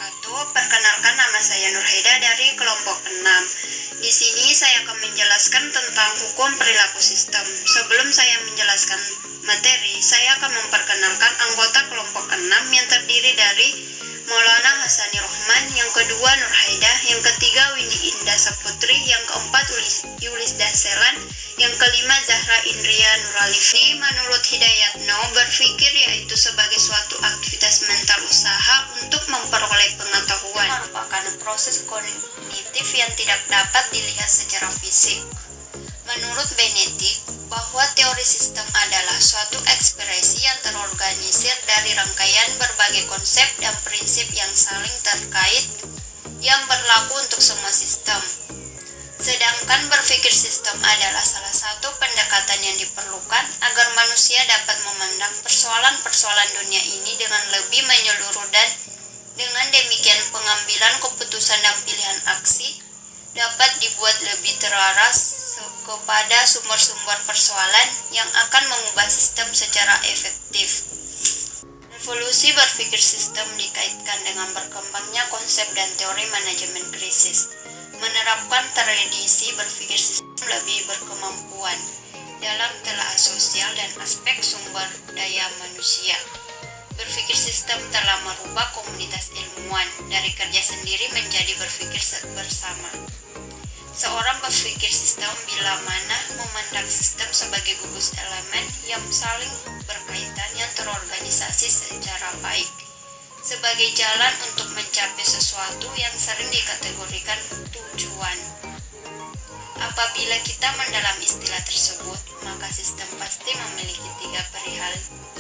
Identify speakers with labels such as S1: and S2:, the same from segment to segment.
S1: wabarakatuh. Perkenalkan, nama saya Nurhaida dari kelompok 6. Di sini saya akan menjelaskan tentang hukum perilaku sistem. Sebelum saya menjelaskan materi, saya akan memperkenalkan anggota kelompok 6 yang terdiri dari Maulana Hasani Rohman, yang kedua Nurhaida, yang ketiga Windy Indah Saputri, yang keempat Yulis Daselan, yang kelima Zahra Indria Nuralif. Ini menurut Hidayatno, berpikir yaitu sebagai suatu aktivitas mental usaha untuk memperoleh pengetahuan, merupakan proses kognitif yang tidak dapat dilihat secara fisik. Menurut Benedict, bahwa teori sistem adalah suatu ekspresi yang terorganisir dari rangkaian berbagai konsep dan prinsip yang saling terkait yang berlaku untuk semua sistem. Sedangkan berpikir sistem adalah salah satu pendekatan yang diperlukan agar manusia dapat memandang persoalan-persoalan dunia ini dengan lebih menyeluruh, dan dengan demikian pengambilan keputusan dan pilihan aksi dapat dibuat lebih terarah kepada sumber-sumber persoalan yang akan mengubah sistem secara efektif. Revolusi berpikir sistem dikaitkan dengan berkembangnya konsep dan teori manajemen krisis. Menerapkan tradisi berpikir sistem lebih berkemampuan dalam telaah sosial dan aspek sumber daya manusia. Berpikir sistem telah merubah komunitas ilmuwan dari kerja sendiri menjadi berpikir bersama. Seorang berpikir sistem bila mana memandang sistem sebagai gugus elemen yang saling berkaitan yang terorganisasi secara baik, sebagai jalan untuk mencapai sesuatu yang sering dikategorikan tujuan. Apabila kita mendalami istilah tersebut, maka sistem pasti memiliki 3 perihal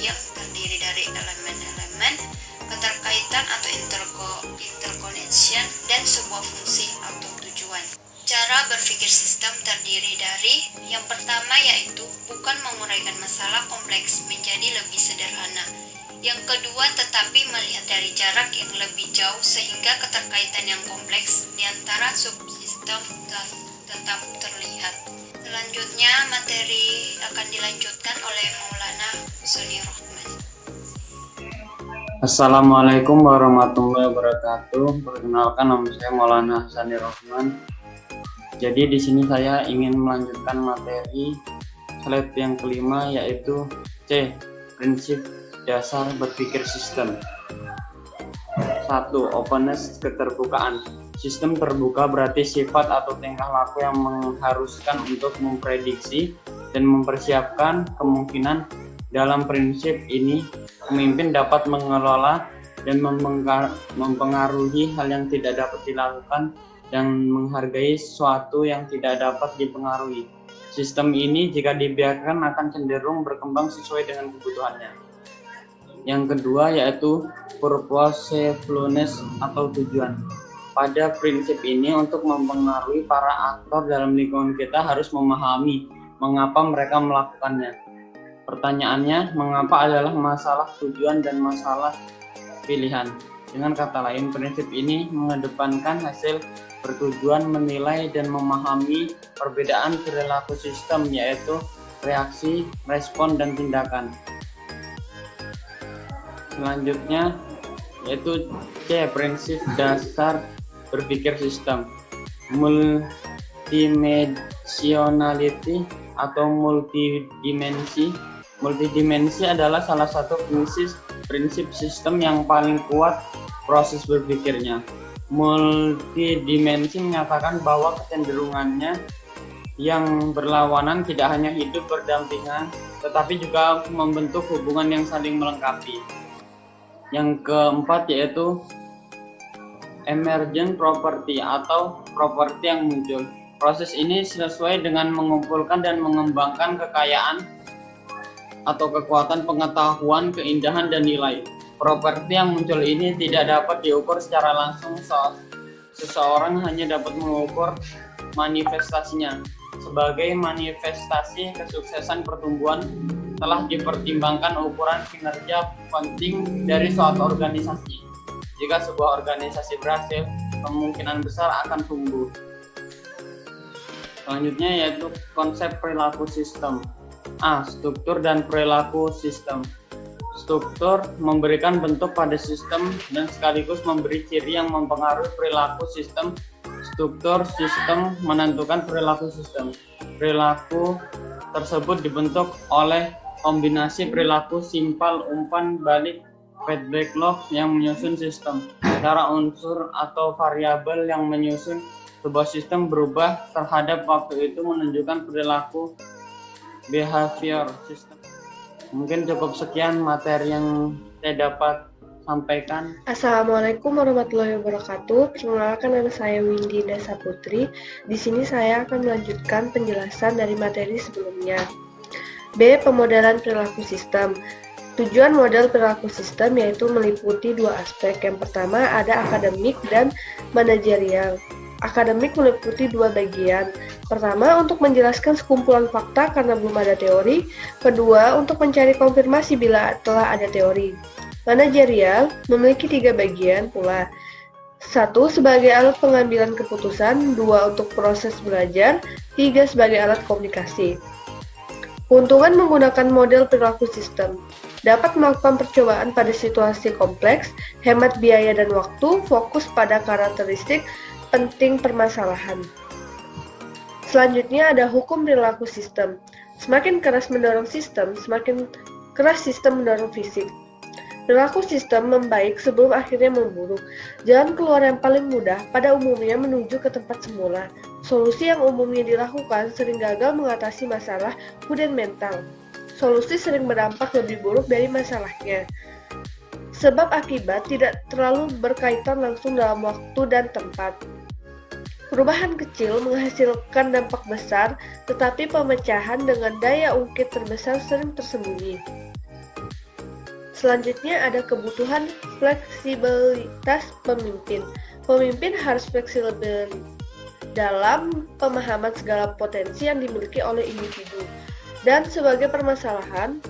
S1: yang terdiri dari elemen-elemen, keterkaitan atau interconnection, dan sebuah fungsi atau tujuan. Cara berpikir sistem terdiri dari yang pertama, yaitu bukan menguraikan masalah kompleks menjadi lebih sederhana. Yang kedua, tetapi melihat dari jarak yang lebih jauh sehingga keterkaitan yang kompleks di antara subsistem tetap terlihat. Selanjutnya, materi akan dilanjutkan oleh Maulana Hasani Rohman.
S2: Assalamualaikum warahmatullahi wabarakatuh. Perkenalkan, nama saya Maulana Hasani Rohman. Jadi di sini saya ingin melanjutkan materi slide yang kelima, yaitu C. Prinsip dasar berpikir sistem. 1. Openness, keterbukaan. Sistem terbuka berarti sifat atau tingkah laku yang mengharuskan untuk memprediksi dan mempersiapkan kemungkinan. Dalam prinsip ini, pemimpin dapat mengelola dan mempengaruhi hal yang tidak dapat dilakukan dan menghargai sesuatu yang tidak dapat dipengaruhi. Sistem ini jika dibiarkan akan cenderung berkembang sesuai dengan kebutuhannya. Yang kedua yaitu purposefulness atau tujuan. Pada prinsip ini, untuk mempengaruhi para aktor dalam lingkungan kita harus memahami mengapa mereka melakukannya. Pertanyaannya, mengapa adalah masalah tujuan dan masalah pilihan. Dengan kata lain, prinsip ini mengedepankan hasil bertujuan menilai dan memahami perbedaan perilaku sistem, yaitu reaksi, respon, dan tindakan. Selanjutnya yaitu C. Prinsip dasar berpikir sistem. Multidimensionality atau multidimensi. Multidimensi adalah salah satu prinsip sistem yang paling kuat proses berpikirnya. Multidimensi menyatakan bahwa kecenderungannya yang berlawanan tidak hanya hidup berdampingan, tetapi juga membentuk hubungan yang saling melengkapi. Yang keempat yaitu emergent property atau properti yang muncul. Proses ini sesuai dengan mengumpulkan dan mengembangkan kekayaan atau kekuatan pengetahuan, keindahan, dan nilai. Properti yang muncul ini tidak dapat diukur secara langsung. Seseorang hanya dapat mengukur manifestasinya. Sebagai manifestasi kesuksesan pertumbuhan, telah dipertimbangkan ukuran kinerja penting dari suatu organisasi. Jika sebuah organisasi berhasil, kemungkinan besar akan tumbuh. Selanjutnya yaitu konsep perilaku sistem. A. Struktur dan perilaku sistem. struktur memberikan bentuk pada sistem dan sekaligus memberi ciri yang mempengaruhi perilaku sistem. Struktur sistem menentukan perilaku sistem. Perilaku tersebut dibentuk oleh kombinasi perilaku simpal, umpan balik, feedback loop yang menyusun sistem. Cara unsur atau variabel yang menyusun sebuah sistem berubah terhadap waktu itu menunjukkan perilaku behavior sistem. Mungkin cukup sekian materi yang saya dapat sampaikan.
S3: Assalamualaikum warahmatullahi wabarakatuh. Perkenalkan, nama saya Windy Dasa Putri. Di sini saya akan melanjutkan penjelasan dari materi sebelumnya. B. Pemodelan perilaku sistem. Tujuan model perilaku sistem yaitu meliputi dua aspek. Yang pertama ada akademik dan manajerial. Akademik meliputi dua bagian. Pertama, untuk menjelaskan sekumpulan fakta karena belum ada teori. Kedua, untuk mencari konfirmasi bila telah ada teori. Manajerial memiliki tiga bagian pula. 1. Sebagai alat pengambilan keputusan. 2. Untuk proses belajar. 3. Sebagai alat komunikasi. Keuntungan menggunakan model perilaku sistem. Dapat melakukan percobaan pada situasi kompleks, hemat biaya dan waktu, fokus pada karakteristik penting permasalahan. Selanjutnya ada hukum perilaku sistem. Semakin keras mendorong sistem, semakin keras sistem mendorong fisik. Perilaku sistem membaik sebelum akhirnya memburuk. Jalan keluar yang paling mudah pada umumnya menuju ke tempat semula. Solusi yang umumnya dilakukan sering gagal mengatasi masalah, kemudian mental. Solusi sering berdampak lebih buruk dari masalahnya. Sebab akibat tidak terlalu berkaitan langsung dalam waktu dan tempat. Perubahan kecil menghasilkan dampak besar, tetapi pemecahan dengan daya ungkit terbesar sering tersembunyi. Selanjutnya ada kebutuhan fleksibilitas pemimpin. Pemimpin harus fleksibel dalam pemahaman segala potensi yang dimiliki oleh individu. Dan sebagai permasalahan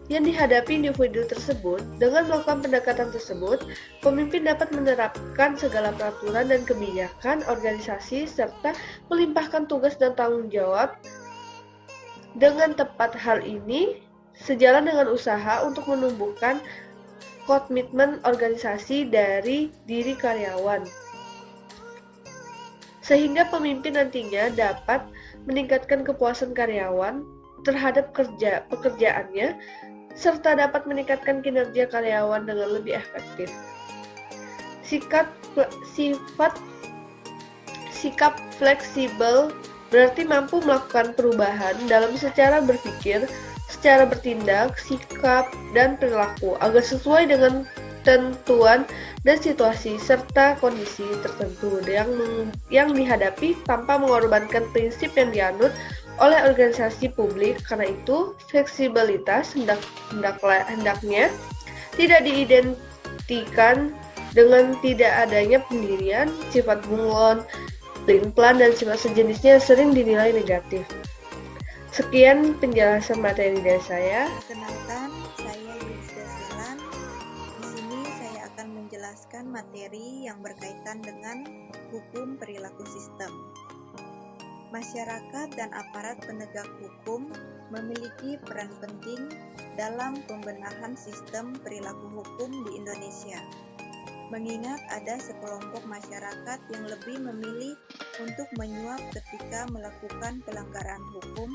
S3: yang dihadapi individu tersebut, dengan melakukan pendekatan tersebut, pemimpin dapat menerapkan segala peraturan dan kebijakan organisasi serta melimpahkan tugas dan tanggung jawab dengan tepat. Hal ini sejalan dengan usaha untuk menumbuhkan komitmen organisasi dari diri karyawan, sehingga pemimpin nantinya dapat meningkatkan kepuasan karyawan terhadap pekerjaannya, serta dapat meningkatkan kinerja karyawan dengan lebih efektif. Sikap fleksibel berarti mampu melakukan perubahan dalam secara berpikir, secara bertindak, sikap, dan perilaku agar sesuai dengan ketentuan dan situasi serta kondisi tertentu yang dihadapi tanpa mengorbankan prinsip yang dianut oleh organisasi publik. Karena itu, fleksibilitas hendaknya tidak diidentikan dengan tidak adanya pendirian, sifat bunglon, pelin-pelan, dan sifat sejenisnya sering dinilai negatif. Sekian penjelasan materi dari saya.
S4: Perkenalkan, saya Yusda Selan. Di sini saya akan menjelaskan materi yang berkaitan dengan hukum perilaku sistem. Masyarakat dan aparat penegak hukum memiliki peran penting dalam pembenahan sistem perilaku hukum di Indonesia. Mengingat ada sekelompok masyarakat yang lebih memilih untuk menyuap ketika melakukan pelanggaran hukum,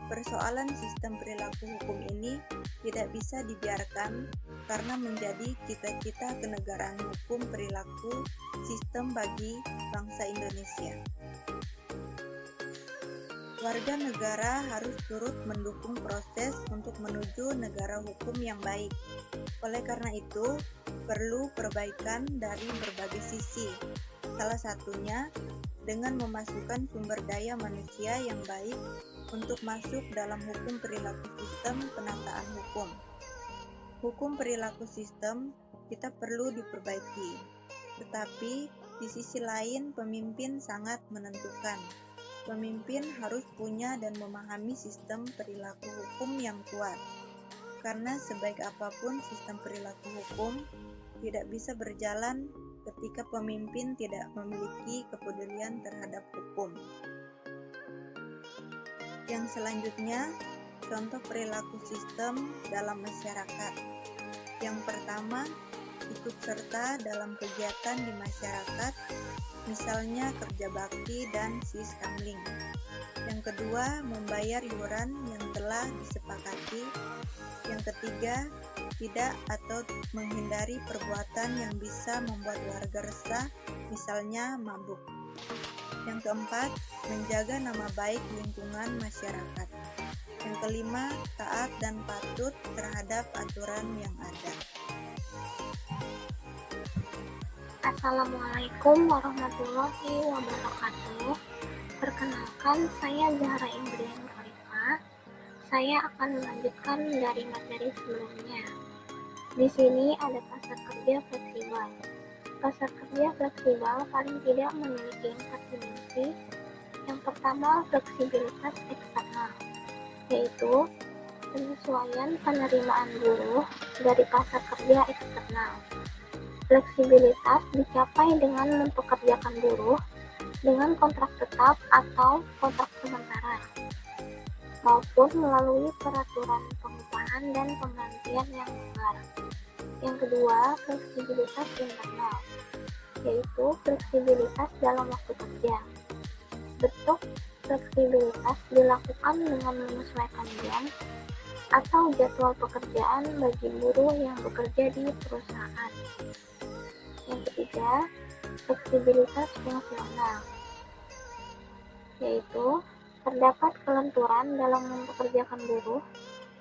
S4: persoalan sistem perilaku hukum ini tidak bisa dibiarkan karena menjadi cita-cita kenegaraan hukum perilaku sistem bagi bangsa Indonesia. Warga negara harus turut mendukung proses untuk menuju negara hukum yang baik. Oleh karena itu, perlu perbaikan dari berbagai sisi. Salah satunya dengan memasukkan sumber daya manusia yang baik untuk masuk dalam hukum perilaku sistem penataan hukum. Hukum perilaku sistem kita perlu diperbaiki, tetapi di sisi lain pemimpin sangat menentukan. Pemimpin harus punya dan memahami sistem perilaku hukum yang kuat, karena sebaik apapun sistem perilaku hukum tidak bisa berjalan ketika pemimpin tidak memiliki kepedulian terhadap hukum. Yang selanjutnya, contoh perilaku sistem dalam masyarakat. Yang pertama, ikut serta dalam kegiatan di masyarakat, misalnya kerja bakti dan siskamling. Yang kedua, membayar iuran yang telah disepakati. Yang ketiga, tidak atau menghindari perbuatan yang bisa membuat warga resah, misalnya mabuk. Yang keempat, menjaga nama baik lingkungan masyarakat. Yang kelima, taat dan patuh terhadap aturan yang ada.
S5: Assalamualaikum warahmatullahi wabarakatuh. Perkenalkan, saya Zahra Indrian Khalifah. Saya akan melanjutkan dari materi sebelumnya. Di sini ada pasar kerja fleksibel. Pasar kerja fleksibel paling tidak memiliki 4 dimensi. Yang pertama, fleksibilitas eksternal, yaitu penyesuaian penerimaan buruh dari pasar kerja eksternal. Fleksibilitas dicapai dengan mempekerjakan buruh dengan kontrak tetap atau kontrak sementara, maupun melalui peraturan pengupahan dan penggantian yang longgar. Yang kedua, fleksibilitas internal, yaitu fleksibilitas dalam waktu kerja. Bentuk fleksibilitas dilakukan dengan menyesuaikan jam atau jadwal pekerjaan bagi buruh yang bekerja di perusahaan. Yang ketiga, fleksibilitas fungsional, yaitu terdapat kelenturan dalam mempekerjakan buruh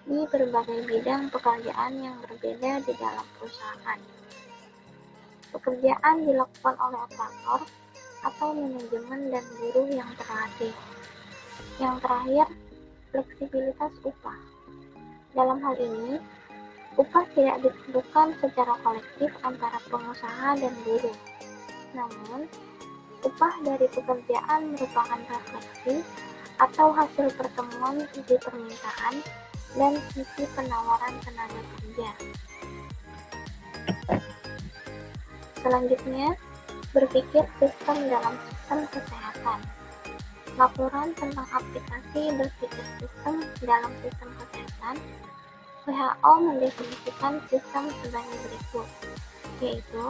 S5: di berbagai bidang pekerjaan yang berbeda di dalam perusahaan. Pekerjaan dilakukan oleh operator atau manajemen dan buruh yang terlatih. Yang terakhir, fleksibilitas upah. Dalam hal ini, upah tidak ditentukan secara kolektif antara pengusaha dan buruh. Namun, upah dari pekerjaan merupakan refleksi atau hasil pertemuan sisi permintaan dan sisi penawaran tenaga kerja. Selanjutnya, berpikir sistem dalam sistem kesehatan. Laporan tentang aplikasi berpikir sistem dalam sistem kesehatan. WHO mendefinisikan sistem sebagai berikut, yaitu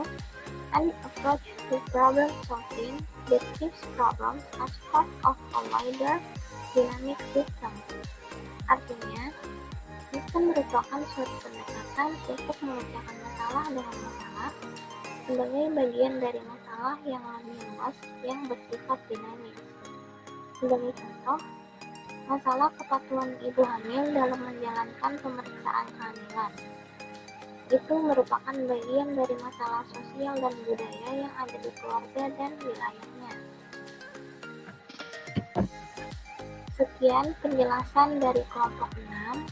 S5: an approach to problem solving that sees problems as part of a wider dynamic system. Artinya, sistem merupakan suatu pendekatan untuk memecahkan masalah dengan masalah sebagai bagian dari masalah yang lebih luas yang bersifat dinamis. Sebagai contoh, masalah kepatuhan ibu hamil dalam menjalankan pemeriksaan kehamilan. Itu merupakan bagian dari masalah sosial dan budaya yang ada di keluarga dan wilayahnya. Sekian penjelasan dari kelompok 6.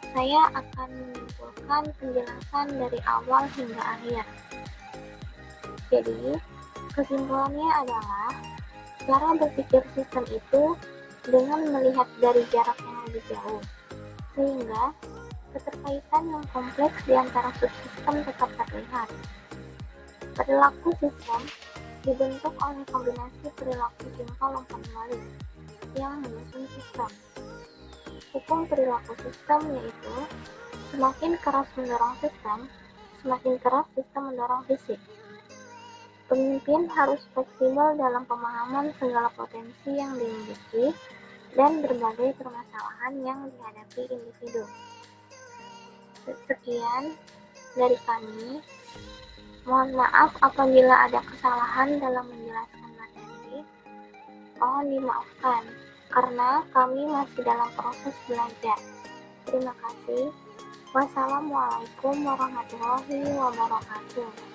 S5: Saya akan menyimpulkan penjelasan dari awal hingga akhir. Jadi, kesimpulannya adalah cara berpikir sistem itu dengan melihat dari jarak yang lebih jauh, sehingga keterkaitan yang kompleks di antara subsistem tetap terlihat. Perilaku sistem dibentuk oleh kombinasi perilaku jangka lompat balik yang menyusun sistem. Hukum perilaku sistem yaitu semakin keras mendorong sistem, semakin keras sistem mendorong fisik. Pemimpin harus fleksibel dalam pemahaman segala potensi yang dimiliki dan berbagai permasalahan yang dihadapi individu. Sekian dari kami. Mohon maaf apabila ada kesalahan dalam menjelaskan materi. Mohon dimaafkan karena kami masih dalam proses belajar. Terima kasih. Wassalamualaikum warahmatullahi wabarakatuh.